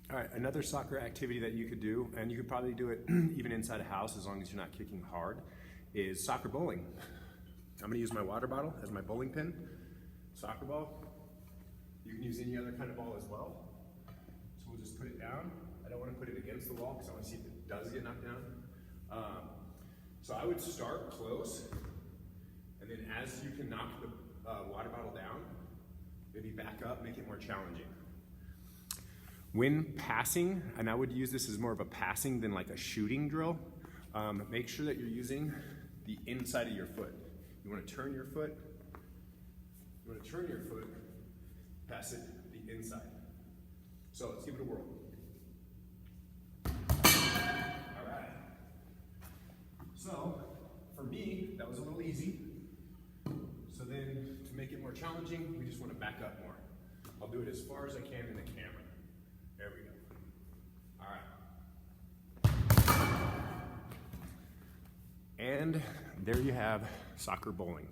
All right, another soccer activity that you could do, and you could probably do it even inside a house as long as you're not kicking hard, is soccer bowling. I'm gonna use my water bottle as my bowling pin, soccer ball. You can use any other kind of ball as well. So we'll just put it down. I don't wanna put it against the wall because I wanna see if it does get knocked down. So I would start close, and then as you can knock the water bottle down, maybe back up, make it more challenging. When passing, and I would use this as more of a passing than like a shooting drill, make sure that you're using the inside of your foot. You want to turn your foot, pass it the inside. So let's give it a whirl. All right. So for me, that was a little easy. So then to make it more challenging, we just want to back up more. I'll do it as far as I can in the camera. There we go. All right. And there you have soccer bowling.